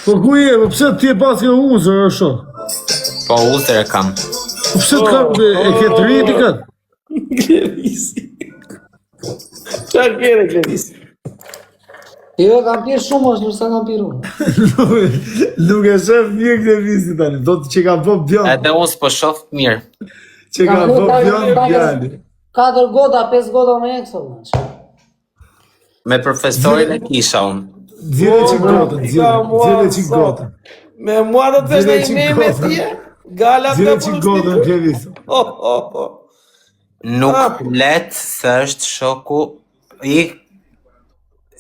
Po ku je? Po pse ti e pas ke uzër o shok? Po uzër e kam. Po pse të kam e ke të rriti këtë? Klevisi. Qa kere Klevisi? Jo, kam pirë shumë është, nërsa kam pirë unë. Nuk e shef një Klevisi tani, do të që ka po bjond. Edhe unë s'po shoh mirë. Që ka po bjond bjali. 4 goda, 5 goda me ekso. Me profesorin e kisha unë. Zile që gotën, zile që gotën. Me mua do të vesh në i me tje? Gala Zile që gotën Klevisi. Nuk let se është shoku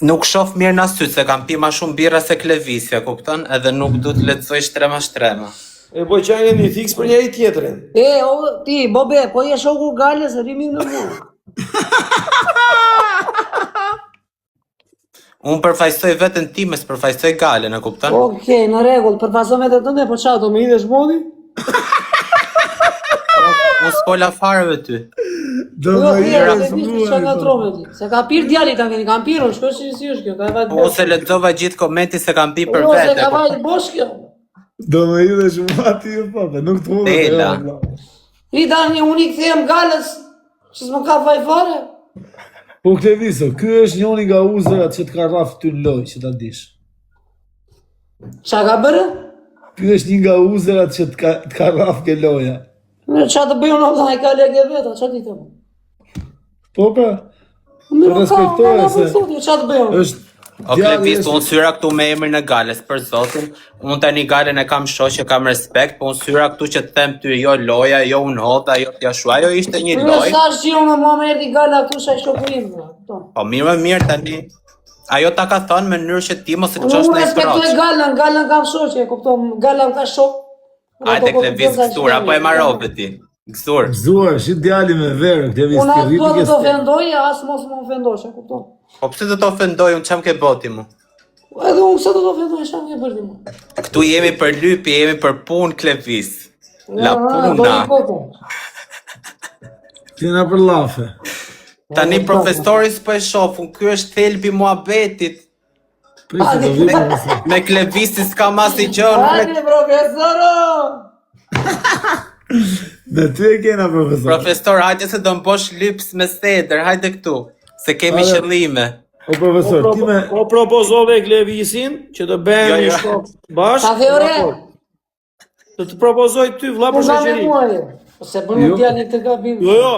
nuk shoh mirë në sy, se kam pi ma shumë birra se Klevisi, kupton? Edhe nuk du të letësoj shtrema. E po qajnë një fix për njeri tjetërin. Ti, Bobe, po je shoku Gales, rimi në mua. Unë përfaqësoj veten time, s'përfaqësoj Galen, e kupton? Okej, në rregull, përfaqësoj vetë tënde, po çfarë do më hidhesh modi? Unë s'pola fare me ty. Do më hidhesh modi. Se ka pirë djali ta keni, kam pirë, shkoj si është kjo, ka vaj. Ose lexova gjithë komenti se kam pi për Ose vete. ka vaj bosh kjo. Do më hidhesh mua ti o papa, nuk të mundë. I tani unë i kthehem Gales, që s'më ka vaj fare. Po Kleviso, ky është njëri nga uzërat që të ka rraf ty në lojë, që ta dish. Qa ka bërë? Ky është një nga uzërat që të ka rraf ke loja. Qa të bëjë në i ka lege veta, qa ti të më? Po pra, respektore se qa të bëjë? O Klevis, unë syra këtu me emrin e Gales, për zotin, unë tani Galen e kam shoqe, kam respekt, po unë syra këtu që të them ty, jo loja, jo unë hodha, jo t'ja shua, jo ishte një loj. Sa është që unë mua me erdi Gala këtu shaj shoku im, Po mirë tani, ajo ta ka thonë me mënyrë që ti mos e unë qosh në i respektoj proq. Galen kam shoqe, kupton, Galen ka shok. Ajde Klevis, gëzur, apo e marove ti? Gëzur. Gëzuar, shi djali me verë, Klevis, unë ke asë rripi do ke të ofendoj, asë mos më ofendoj, e kupton. Po pse do të ofendoj, unë qam ke boti mu? Edhe unë se do të ofendoj, sham ke bërdi mu. Këtu jemi për lypi, jemi për punë Klevis. La puna. Kena për lafe. Tani profesori s'po e shofun, ky është thelbi muhabetit. Prisë do vitë nëse. Me Klevisi s'ka mas i gjonë. Hajde profesoro! Dhe ty e kena profesor. Profesor, hajde se do m'bosh lyps me steder, hajde këtu. Se kemi qëllime. O profesor, ti me... O propozove Klevisin që të bëjmë një shok bashkë. Ka theore? Të propozoj ty vlla për shoqëri. Se bënë djali të gabim. Jo.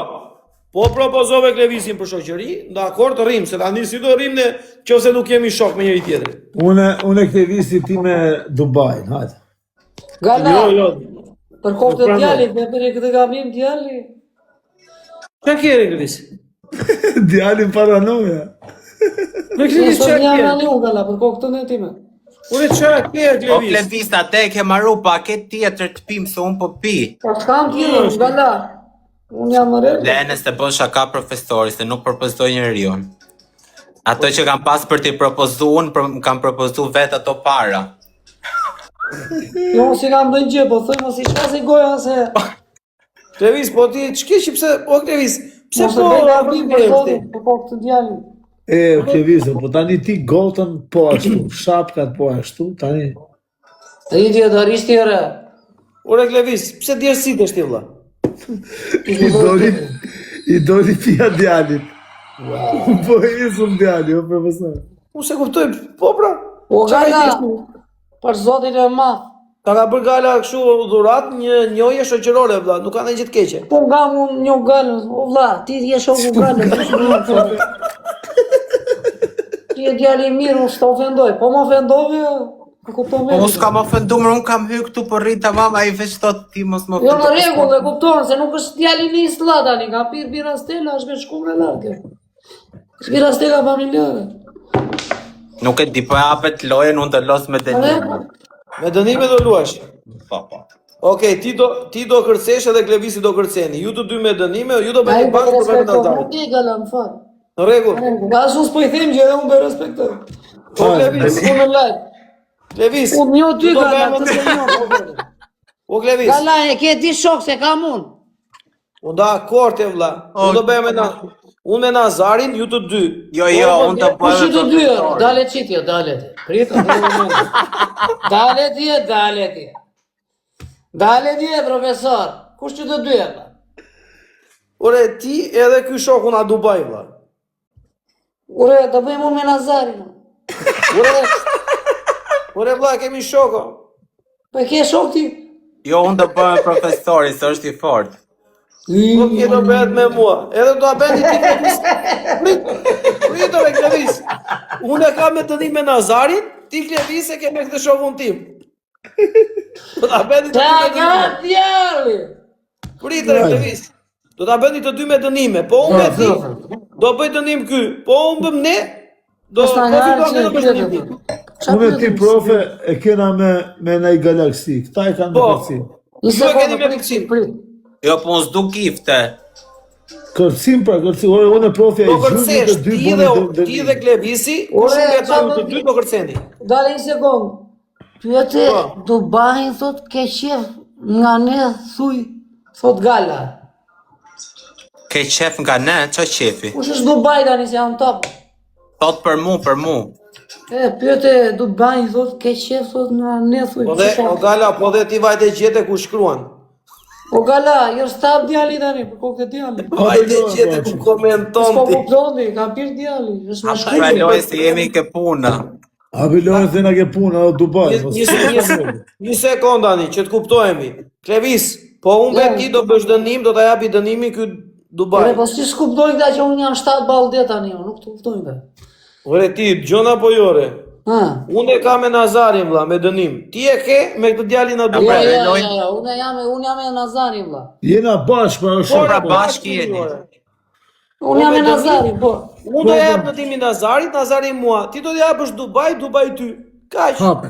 Po propozove Klevisin për shoqëri, dakord rrim, se tani si do rrim ne nëse nuk jemi shok me njëri tjetrin. Unë Klevisi ti me Dubai, hajde. Gala, Jo. për kohë të djalit, me për e këtë gabim djali. Qa kere Klevisi? Djali paranoja. Me Klevis qa Nësë një kere? analiu, Gala, për kohë këtë në time. Ure qa kere O Klevis? Klevis, ate e ke marru paket tjetër të pim, se unë po pi. Po s'kam tjetër, Gala. Unë jam më rrë. Lene se bën shaka profesori, se nuk propozoj njeriun. Ato që kam pas për t'i propozu unë, më kam propozu vetë ato para. Jo, si kam bëjnë gjë, po thëmë, si shka si goja se... Klevis, po ti ç'ke që pse, o Klevis, pse Mos po e bëjnë gabim, për për kohë këtë djali. O Kleviso, po tani ti gotën po ashtu, shapkat po ashtu, tani... Rritje të rishti re. Ure Klevis, pse djerësit është ti vlla? I doli pia djalit. Po isëm djali, o profesor. Unë se kuptoj, po pra. O Gala, për zotin e ma. Ta ka bërë Gala kështu dhurat një njohje shoqërore vlla, nuk ka ndonjë gjë të keqe. Po nga unë një galën, o vla, ti je shoku galën, ti e djali mirë, unë s'ta ofendoj, po më ofendove, e kupton me. Unë s'kam ofendu, më unë kam hy këtu për rita mama, i veç thot ti mos më Jo në rregull, e kupton, se nuk është djali një isla tani, ka pirë bira stela, është me shkumë në larkë. është bira stela familjare. Nuk e di, po e apet lojen, unë të los me dënime. Me dënime do luash. Po. Okej, ti do kërcesh edhe Klevisi do kërceni. Ju të dy me dënime, ju do bëni bashkë për vetëm daldarit. Ti Gala, më fal. Në rregull. Asun s'po i them gjë, edhe unë be respektoj. Po Klevis, Unë në lajt. Klevis. Unë një ty ju do Gala, bëjmë të se një. O Klevis. Gala, e ke ti shok se kam unë. Unë da akord e vlla. Unë do bëjmë na. Unë me Nazarin, ju të dy. Jo, unë të Kush bëjë ju të dy? Dale qitje, dale ti. Prita, dale ti. Dale ti, profesor. Kush ju të dy? Ore, ti edhe ky shoku na Dubai, vlla. Ure, të bëjmë unë me Nazarin. Ore, vlla, kemi shoko. Po ke shok ti? Jo, unë të bëjë profesori, se është i fort. Po ke do bëhet me mua. Edhe do a bëni ti Klevis. Prit ore Klevis. Unë e kam me dënim me Nazarin, ti Klevis e ke me këtë shokun tim. Do ta bëni të dy Ta me ka dënime. djali. Prit ore Klevis. Do ta bëni të dy me dënime. Po unë me ti do bëj dënim ky. Po unë bëm ne do Mos ta po ngarë fillon që me këtë dënim. të Unë e ti profe e kena me në i galaksi. Këta e kanë në Po. kërcim. Një Ju e keni me sekundë, fiksim. prit. Jo, po unë s'du gifte. Kërcim pra kërcim. Ore, unë e profe e Do gjurë kërcesh, të dy ti bënë dhe ti dhe Klevisi, kush Ore, nga ta qa ju të më dy di? do kërceni. Dale një sekundë. Pyete, Po. Dubai thot ke qef nga ne thuj, thot Gala. Ke qef nga ne, që qefi? Kush është Dubai tani se jam top? Thot për mu. Pyete Dubai thot ke qef thot nga ne thuj. Po dhe, o Gala, po dhe ti vajte gjete ku shkruan. O Gala, jo stap djali tani, për kokë të djali. Vajte gjete ku komenton S'po ti. kuptoni, kam pirë djali. Është A më shkruaj shkruaj. se jemi ke puna. A bilojnë se nga ke punë, a Dubai. Një sekond tani, që të kuptojemi. Klevis, po unë Ja. vetë ti do bësh dënim, do ta japi dënimin ky Dubai. Ore, po si s'kuptojnë këta që unë jam 7 balde tani, unë nuk të kuptojnë këta. Ore ti, gjona po jore. Ha. Unë e kam me Nazarin vlla, me dënim. Ti e ke me këtë djalin në Ja, Dubai. ja, lojnë. ja, unë jam me Nazarin, vlla. Jena bashkë, pra është pra shokë. bashkë jeni. Unë jam me Nazarin, po. Unë do jap dënimin Nazarit, Nazari mua. Ti do japësh Dubai, Dubai ty. Kaq. Hape.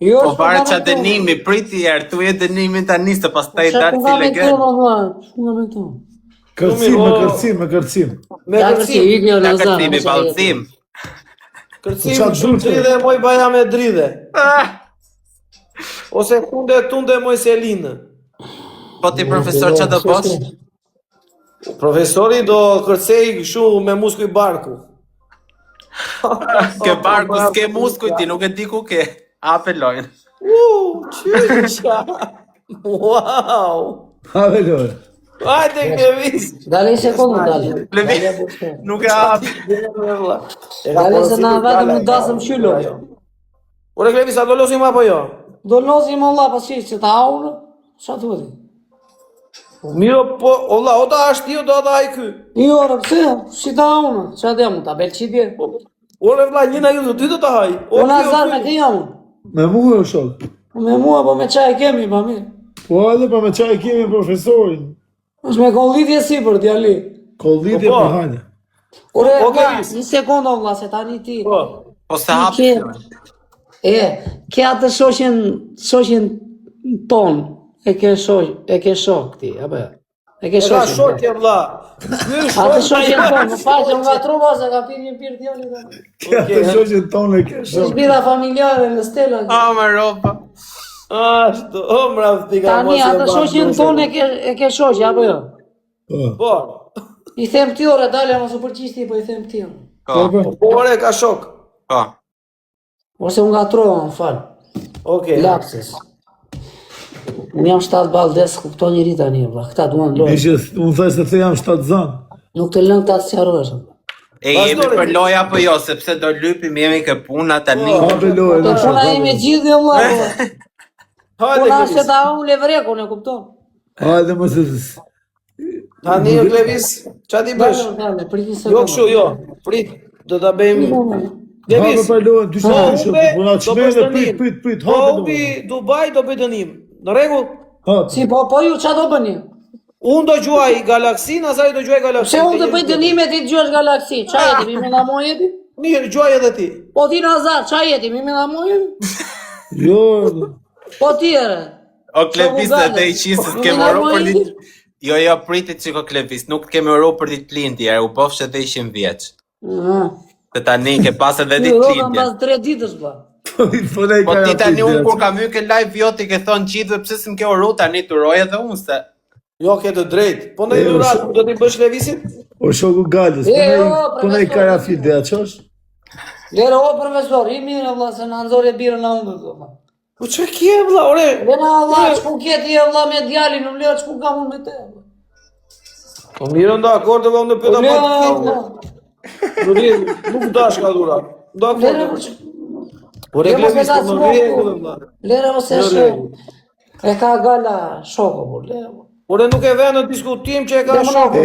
Jo, Po pare që dënimi, priti erë, tu e dënimin tani, se pas ta i darë si legend. Kërcim, me kërcim. Me Ja, kërcim. ikni o Nga Nazar. kërcimi, balcim. Kërcim, Po çfarë shumë duhet? dridhe moj baja me dridhe. Ose tunde moj Selinë. Po ti profesor që do bosh? Profesori do kërcej kështu me muskuj barku. Ke barku, s'ke muskuj ti, nuk e di ku ke. Apelojnë. Qyqa. Wow. Ha bilojnë. Hajde Klevis. Dale një sekundë, dale. Plevi, nuk e api. Dale se na vetëm në dasëm shylo. Ore Klevis, a do losim apo jo? Do losim Allah pasi që ta aurë, qa të vëdi? Miro, po, olla, o ta ashtë ti, o ta ai ky. Jo, ore, pse, si ta aurë, qa të jamu, ta belë qitje. Ore vlla, njëna ju të dy do ta haj. O Nazar me të jamu. Me mu e shokë. Me mua, po me qaj kemi, pa mirë. Po edhe pa me qaj kemi profesorin. është me kollitje si për djali. Kollitje Po, po. për hajnë. Ore, Po, vlla, Klevis. një sekundë, vlla, se tani ti. Po se hapi. Ke atë shoqen ton, e ke shok ti, apo? E ke E ka shoqen. shokje vlla. Ky Atë shoqen shokje. ton, më faqe, unë nga truva se ka pirë një pirë djali tani. Kja të shoqen tonë e ke Është shokë. bida familjare në Stela. A, më ropa. Ashtu, o mrav ti ka Tani atë shoqen ton e ke shoqe, apo jo? Po. I them ti ore, dale, mos u përqisti, po i them ti. Po, Po ore ka shok. po. Ose unë nga trova, më falë. Okej. Lapses. Unë jam 7 baldes, kupto njëri tani, vlla. Këta duan lojë. Unë thaj se the jam 7 zanë. Nuk të lënë këta të sqarohesh. E jemi për loja apo jo, sepse do lypim, jemi ke puna tani. Ha bilojnë. Po puna ime gjithë dhe vlla. Hajde Puna Klevis. se ta unë levrekun, e kupton? Hajde më se... Tani o Klevis, qa ti bësh? Dale, prit një Jo sekundë. kështu, jo. Prit, do ta bëjmë. Ha Klevis. për lojnë, dy Po shokë, umbe, puna do qmene, bësh dënim. prit, Po ha umbi bilojnë. Dubai do bëj dënim. Në rregull? Ha, Si, po ju qa do bëni? Unë do gjuaj Galaxy, Nazari do gjuaj Galaxy. Se unë të bëj dënime ti të gjuash Galaxy, qa jeti, mi me nga moj jeti? Mirë, gjuaj edhe ti. Po ti Nazar, qa jeti, mi me nga moj jeti? jo, Po ti ere. O Klevis dhe dhe i qisës, Nuk kemë e oru për largoj ditë... Jo, pritit që ko Klevis, nuk kemi oru për ditë lindje, u bofshe dhe ishim vjeç. Se tani ke pas edhe Ti ditë roga lindje. mbas 3 ditësh, ba. Po ti tani unë kur kam hyrë ke live vjoti ke thonë gjithë dhe pse s'm ke oru tani të roj edhe unë se... Jo, ke të drejtë. Po në dhurat, do t'i bësh lëvizjen? O shoku Galës, po i karafil dhe aqosh? Lere o profesor, i mirë vlla se na nxorë birën na umbë vlla. Po çe ke vlla, ore? Vena vlla, çku ke ti vlla me djalin, nuk leo çku kam unë me te. Po mirë nda akord valla në pyeta më. Nuk dash ka dhura. Do akord. Po reglevis po në rregull vlla. Lere ose shoku. E ka Gala shoku po lere. Ore nuk e vjen në diskutim që e ka shoku.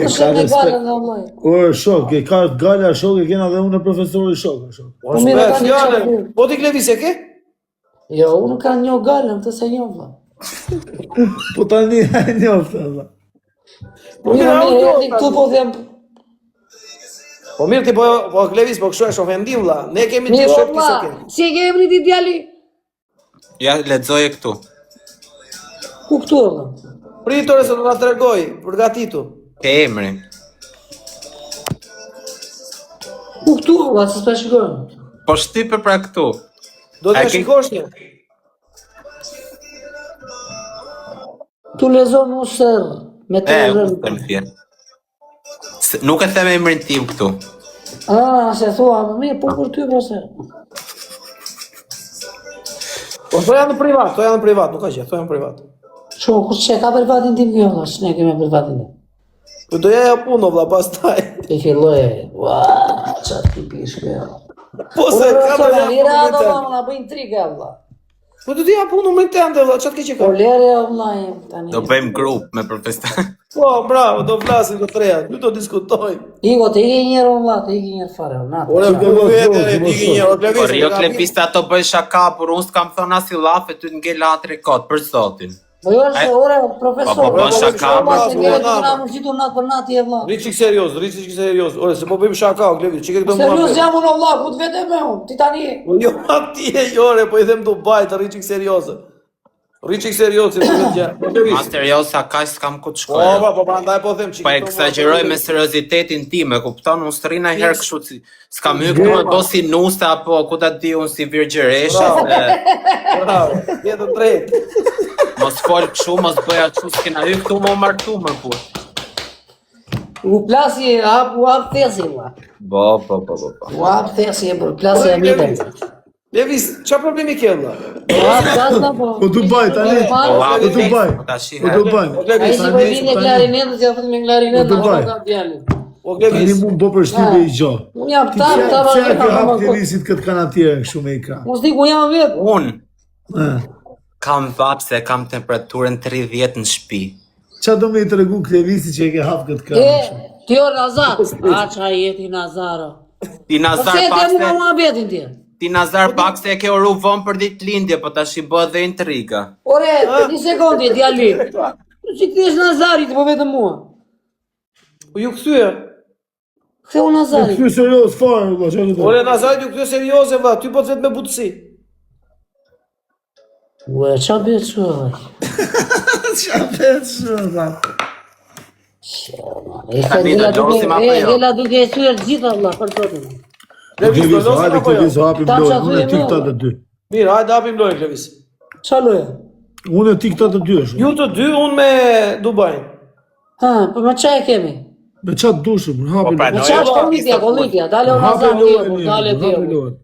O shok, e ka Gala shok, e kena dhe unë profesori shok. Po mirë, po ti Klevis e ke? Jo, unë ka një Galën, të se një vlla. Po tani e njoftë valla. Po mirë, këtu po them. Po mirë ti po Klevis po kështu e shofendim vlla. Ne kemi ti shok ti se ke. Si e ke emrin ti djali? Ja, lexoje këtu. Ku këtu valla? Pritore se do ta tregoj, përgatitu. Ke emrin. Ku këtu valla, se s'pa shikoj. Po shtype pra këtu. Do të shikosh një. Tu lezon u sër me të unë të më fjerë. Nuk e them emrin tim këtu. Se thua, më mirë, po për ty përse. Po to janë privat, nuk ka gjë, to janë privat. Që, që ka privatin tim kjo, që ne keme privatin tim. Po do jaja puno, vla, pastaj. E filloj, qatë ti pish kjo. Po se ka do jaja puno me të. Na bëjnë trike, vla. Po do t'ja puno me të ande, vla, qatë ke që ka? Po lere, vla, tani. Do bëjmë grup me profesor. Po, bravo, do flasim të treja, ju do diskutojmë. Igo, të ike njërë, vla, të ike njërë fare, natë. Ore, po vete, t'i njërë, Por jo Klepista to bëj shaka, por unë s'kam thënë as i llafe ty t'nge latri kot, për zotin. Po jo, se ore, profesor, po shaka, se njërë të nga më qitur natë për natë je, vlla. Rriqik serios, ore, se po bëjmë shaka, Klevis, që ke këto mua serios jam unë, vlla, ku të vete me unë, ti tani. Jo, ati e jore, po i them Dubai të rriqik seriose. Rriqik serios, si të këtë gjë. Ma seriosa, ka s'kam ku të Po, shkoj. po, prandaj po them që Po eksagjeroj me seriozitetin tim, e kupton, unë s'rina herë kështu si s'kam hyrë këtu do si nusa apo ku ta di unë si Virgjeresha. Bravo, je të drejtë. Mos fol kështu, mos bëja kështu, s'kena hyrë këtu më martu më kur. U plasi, u hap thesi, vlla. Po. U hap thesi, për plasi e mite. Levis, qa problemi ke, vlla? U hap qasna, po. Po Dubai, tani. Po Dubai. Po Dubai. A i si po vini klarinetë, si a fëtë me klarinetë, Po në Dubai. ka djallin. O Tani Klevis, mu bo për shtype i gjo. Unë jam Pse e ke hap ta Klevisit këtë kanatierën kështu me i ka? Unë s'di ku jam vetë. Unë kam vap se kam temperaturën 30 në shtëpi. Qa do me i të regu Klevisi që e ke hap këtë kanatierën? Ti o Nazar. A qa jeti Nazaro. Ti Po Nazar se pak te se mua betin ti. Ti Nazar pak se e ke oru vonë për ditë lindje, po tash i bë dhe intriga. Ore, një sekundi, djali. Si këthesh Nazarit, po vetë mua. po ju këthyë. Ktheu Nazarit. Kjo serios fare, valla, çfarë do? Ore, Nazarit ju këthyë serioze, vlla, ty po të vetë me butësi. Ue, qa bëhet që? Qa vetë shumë, Tani do losim apo jo? Gela duke e syër gjitha, valla, për zotin. Levis, do Kleviso, losim hajde apo jo? Kleviso, hapim Ta lojën, qa unë e ti thujem, këta të dy. Mirë, hajde hapim lojën, Klevis. Qa loja? Unë e ti këta të dy është. Ju të dy, unë me Dubai. Ha, për me qa e kemi? Me qa të dushëm, hapim Po, pra, lojën. Me qa është kollitja, dale o Nazar, Hapim lojën, dale hapim tjevo. lojën.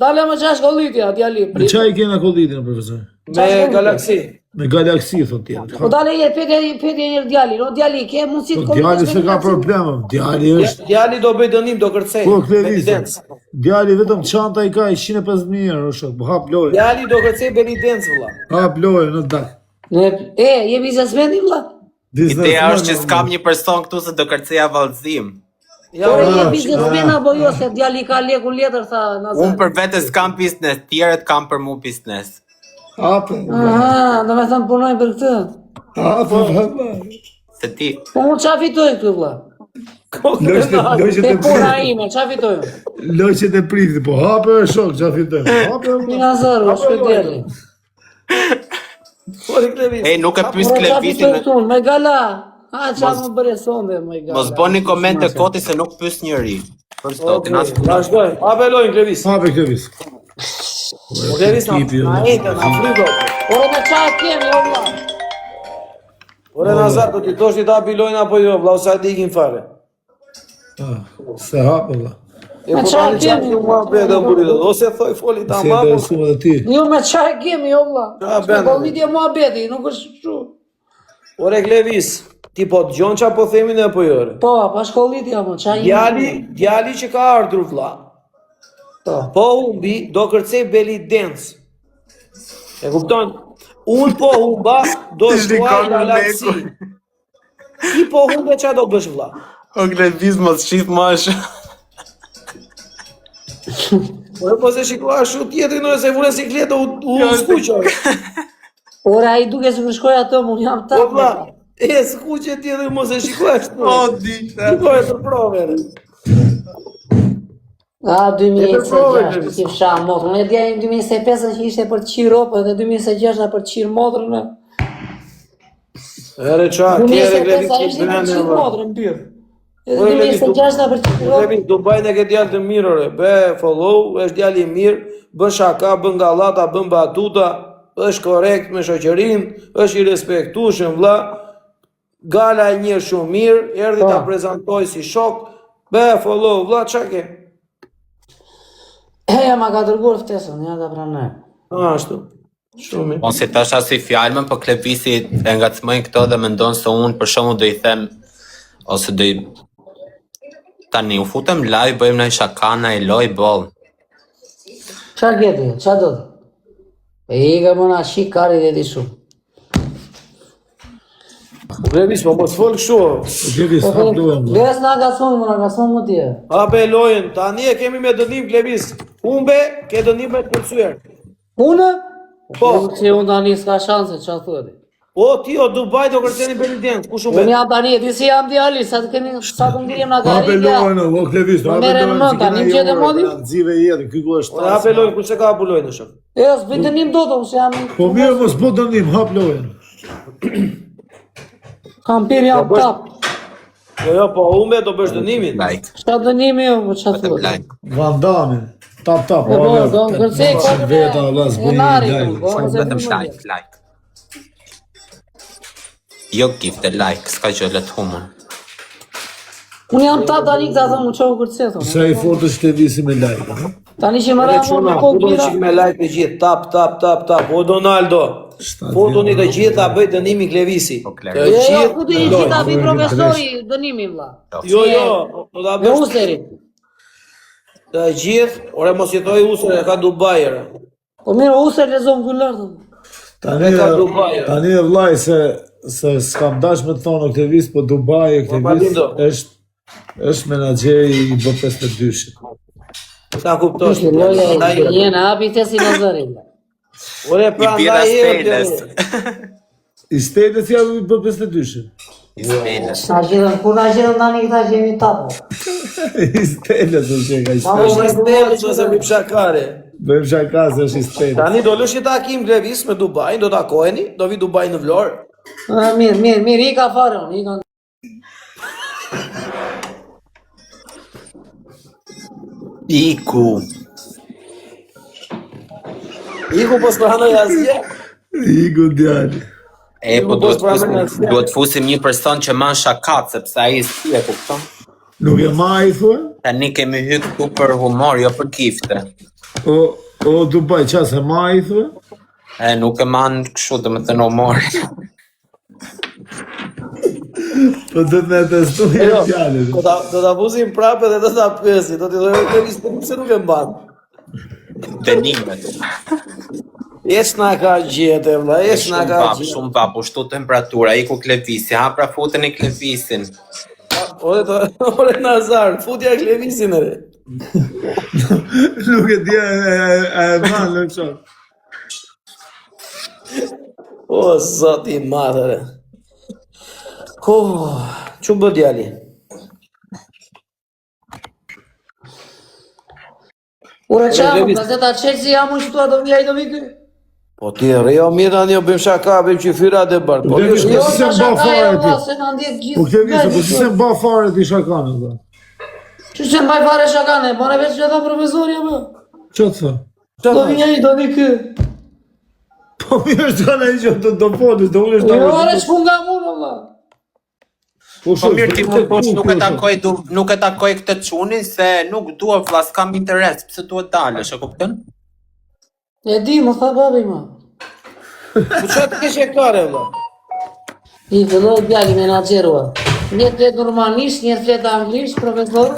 Dale me qa është kollitja, djali. Me qa i kena kollitin, profesor? Me Galaxy. Me Galaxy, thot tjetër. Po dale je, petje njërë djali, no djali, ke mundësi të Po djali se ka probleme, djali është. Djali do bëj dënim, do kërcej. Po me Kleviso, evidencë. djali vetëm çanta i ka i 150.000 euro, shok, po hap lojën. Djali do kërcej me evidencë, vlla. Hap lojën, në dak. Je biznesmeni, vlla? Ideja është që s'kam një person këtu se do kërceja vallëzim. Ja, Po je Ah, biznesmen apo jo, se djali ka leku letër, tha Nazar. Unë për vete s'kam biznes, tjerët kam për mu biznes. Hap, Aha, do me thëmë punoj për këtë. hap, Se ti, Po unë qa fitoj këtu, vlla? Te puna ime, qa fitoj? Lojqet e priti, po hape e shok, qa fitem. Hape Një Nazar, u shkoj djali. Po Klevis. ej, nuk e pys Qa fitoj Klevisin, këtu, me gala. Ha, qa më bëre sonde, me gala. mos bëni komente koti se nuk pys njëri. Për zotin, as Vazhdoj. Hape lojën, Klevis. Hape Klevis. Po Klevis na ejtë, na flygo. Ore me qa kemi, o vlla? Ore Nazar, do t'i thosh ti ta bilojnë apo jo, vlla, ose ati ikin fare. Se hapë, valla. E po tani çfarë kjo mua bëhet burrito, ose thoj foli ta Si e mapo. besumë dhe ti. Jo me çaj kemi, jo vlla. Qa bën? Kollitje muhabeti, nuk është kështu. Ore Klevis, ti po dëgjon çfarë po themin ne apo jo? Po, pa shkollitje apo çaj. Djali që ka ardhur vlla. Po humbi, do kërcej belly dance. E kupton? Unë po humba, do shkuaj në lartësi. Ti po humbe çfarë do bësh vlla? O Klevis mos shit mash. Ore po se shikoj ashtu tjetrin nëse vure sikletë u skuqoj. Ore ai duke se shkoj atë, unë jam Po ta. vlla, e skuqe tjetrin mos e shikoj ashtu. O dita. Shikoj të provën. A, E të provë, 2006, ti fsha motrën. E dja 2025 që ishte për të qirë ropë, dhe 2026 për të qirë motrën. Ere qa, kjere 2025 Klevis ishte për të brende qirë vlla. motrën, byrë. E Ore, Klevis, 2026 për të qirë ropë. Klevis, Dubai në ke djalë të mirë ore, be follow, është djali i mirë, bën shaka, bën gallata, bën batuta, është korrekt me shoqërinë, është i respektueshëm vlla. Gala e njeh shumë mirë, erdhi ta prezantoj si shok. Be follow vlla, çka ke? Ja ma ka dërguar ftesën, ja ta pranoj. Ashtu. Shumë mirë. Unë si tash as i fjalën, po Klevisi e ngacmojnë këto dhe mendon se unë për shembull do i them ose do i tani u futem live, bëjmë në shaka, në i loj boll. Qa gjeti, qa do të? E i ka mëna shik kari dhe di shumë. Klevis, po mos fol kështu. Klevis, hapë lojën, valla. Les nga ka thonë më tje. Hape lojën, tani e kemi me dënim Klevis. Humbe, ke dënim me të përcyer. Unë? Po. Që unë tani s'ka shanse, qa thëri? O ti o Dubai do kërceni belident, ku shumë Unë bet? jam tani, ti si jam djali, sa të keni, sa të ngrijem nga Hapë gari, ja. lojën, o Klevis, hapë merren lojën. mend, tani më qete modi? Zive jetë, ky ku është Ore hape lojën, ku se ka hapu lojën në shumë. E, s'bëj dënim do të, unë se jam... Po mirë, mos po dënim, hapë lojën. Kam pirë jam tap. Jo, po humbe do bësh dënimin. Like, Qa dënimi jo, po qa vetëm thëri? like. Vandamin. Tap, tap. Po, do në kërcej, Mos i veta, valla, s'bëj një lajk. Vetëm like. Jo gifte like, s'ka gjë le të humun. Unë jam tap tani këta thëmë më qohë kërcej, thonë. Sa i fort është Klevisi me lajk, ha? Tani që më Ore ramë çuna, me ku kohë do tira. shik me like të gjithë, tap. O Donaldo. Fotoni të gjithë ta bëj dënimin Klevisi. Po, Klevis. Të Jo, gjithë. ku të i gjitha vi profesori dënimi, vlla. Jo, do ta Me bësh useri. të gjithë. Ore mos jetoj usër, e ka Dubai ore. Po mirë, user lezon kullar, thonë. Tani e vllai se s'kam dash me të thonë o Klevis, po Dubai e Klevis Malindo. është menaxheri i B52-shit. Ta kuptosh. Ishte loja e jena, hapi të si Nazari. Ore I pra bira ndaj steles. I stedet janë i B52-shit. I steles. Na gjithën, kur na gjithën tani këta që jemi tapo. I stedet do që ka i Po stedet. është steles ose mi pshakare. Bëjmë shaka se është i stedet. Tani do lësh një takim Klevis me Dubai, do takoheni, do vi Dubai në Vlorë. Mirë, i ka fare unë, i ka... Iku. Iku po s'pranoj asgjë. Iku djali. E, po duhet fusim një person që man shakat, sepse ai si e kupton. Nuk e ma i thua? Tani kemi hyrë këtu për humor, jo për gifte. O Dubai, qas e ma i thua? E, nuk e man kështu dhe me të në humor. Po do të me testu e djali. Do ta buzim prapë dhe do ta pyesi, do t'i dojë Klevis pse nuk e mban. Dënimet. Eç na ka gjete, vlla, eç na ka gjete. Shumë pap, ushtu temperatura, iku Klevisi, ha pra futën e Klevisin. Ore Nazar, futja Klevisin ere. Nuk e dje e man në qo. O, zoti madhëre. Që bë djali? Ure qamë, gazeta Chelsea jam unë qëtua do mjaj do vitë. Po ti rejo mirë tani o bëjmë shaka, bëjmë qyfyra dhe bërë. Po Klevis, jo, po si se mba fare ti? Se në ndjetë gjithë. Po Klevis, po si se mba fare ti shakanë, dhe? Që se mbaj fare shakane, bane veç që ta profesorja më. Që të thë? Do mjaj do vi kë. Po mirë është kanë e që do folës, do unë është Jo, ore që pun nga mu, valla. Po mirë ti mund thosh nuk e takoj këtë çunin se nuk dua vlla, s'kam interes, pse duhet dalësh, e kupton? E di, më tha babi ma. Po çfarë të kesh hektare valla? I filloi djali menaxherua. Një flet normalisht, një flet anglisht, profesor.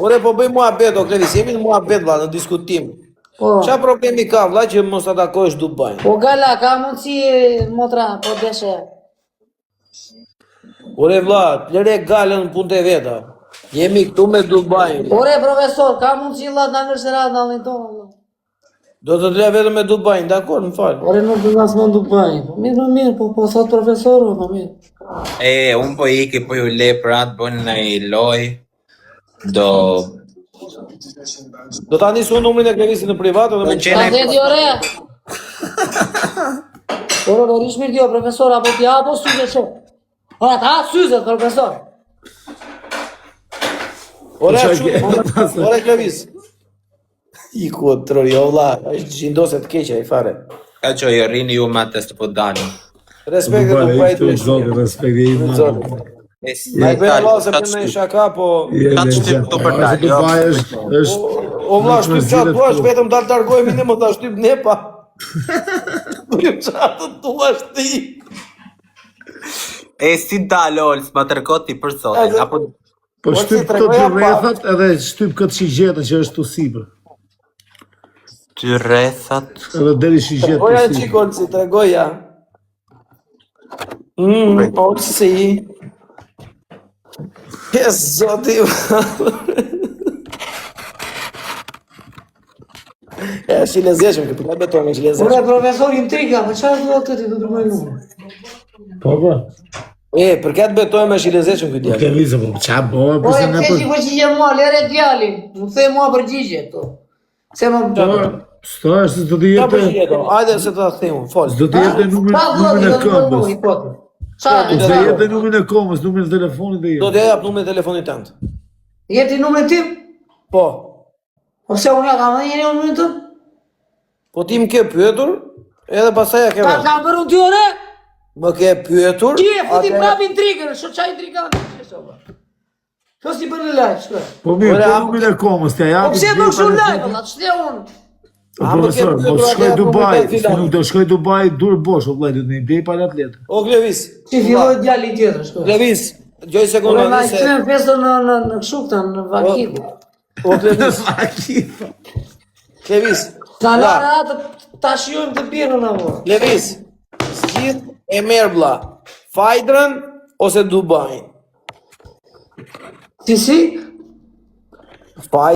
Ore po bëj muhabet, o Klevis, jemi në muhabet valla, në diskutim. Po. Qa problemi ka vlla që mos ta takosh Dubai? Po gala, ka mundsi motra, po deshe. Ore vlla, lere galën punë e veta. Jemi këtu me Dubai. Ore profesor, ka mundsi vlla ta ngërsh radhën tonë. Valla. Do të le vetëm me Dubai, dakor, më fal. Ore nuk do nas mund Dubai. Po mirë, po thot profesoru, po mirë. Un po iki, po ju le për atë bën në i loj. Do ta nisu numrin e Klevisit në privat edhe me Ta dheti ore. Ore, do rish mirë dio, profesor, apo t'ja apo syze që? Ora, ta syze, profesor. Ore Klevis. I kontrol, jo vlla, është gjindose të keqja i fare. Ka që i rrini ju ma të po dalin. Respekt e Dubai të zonë, respekt e i madh. Na i bëjë valla se për me shaka, po... Ka të shtyp të për dalë, Dubai është... O vlla, shtyp qatë duash, vetëm ta largojmë ne, më ta shtyp ne pa. Qatë duash ti. Si dalë, Olës, ma tërkot ti për sotin, apo... Po shtyp këto dy rrethat edhe shtyp këtë shigjetën që është të sipër. Ty rrethat... Edhe deri shigjetë Po të janë sipër. qikon si tregoja. Olsi. Jes, zoti. E, është i lezeshëm, këtë ka beton, është i lezeshëm. Ore, profesor, intriga, po çfarë do të ti do dërgoj numrin? Po, po. Për këtë betojmë është i lezeshëm këtë djallë. Klevisa, po, qa bëhe, Po përse e ne të që përgjigje mua, lere djalin. Nuk the mua përgjigje këto. Se më Sto është se do të Ka jetë... përgjigje do, ajde se të ta themu, fol. Do të jetë numrin e këmbës. Qa? Do të jetë numrin e këmbës, numrin e telefonit dhe Do jetë. t'ja jap numrin e telefonit tënd. Jeti numrin tim? Po. Po se unë ja kam dhe njëri numrin tëm? Po ti më ke pyetur, edhe pasaj ja ke Ta vetë. kam bërë ty ore? Më ke pyetur... Ti e futi atë- prap intrigën, sho qa intrigën? Sho si bërë në lajë, shkë? Po mirë, Ore, po a- numrin e këmbës, t'ja Po japi... pse bërë shumë lajë, vëlla, të shtje unë? Po A, më profesor, ke po pyetur shkoj atë Dubai, numrin e se nuk do shkoj Dubai dur bosh, o vllai, do të më blej pa atletë. O Klevis. Që filloj djali tjetër, shkë? Klevis, gjoj Ore, sekundë na i nëse... këtëm festën në kështu këta, në vakiku. O Klevis, Klevis. Ta la, lara atë, ta shiojmë të birën në vërë. Klevis, zgjidh e merr vlla. Fajdrën ose Dubai. Si? Fajdrën.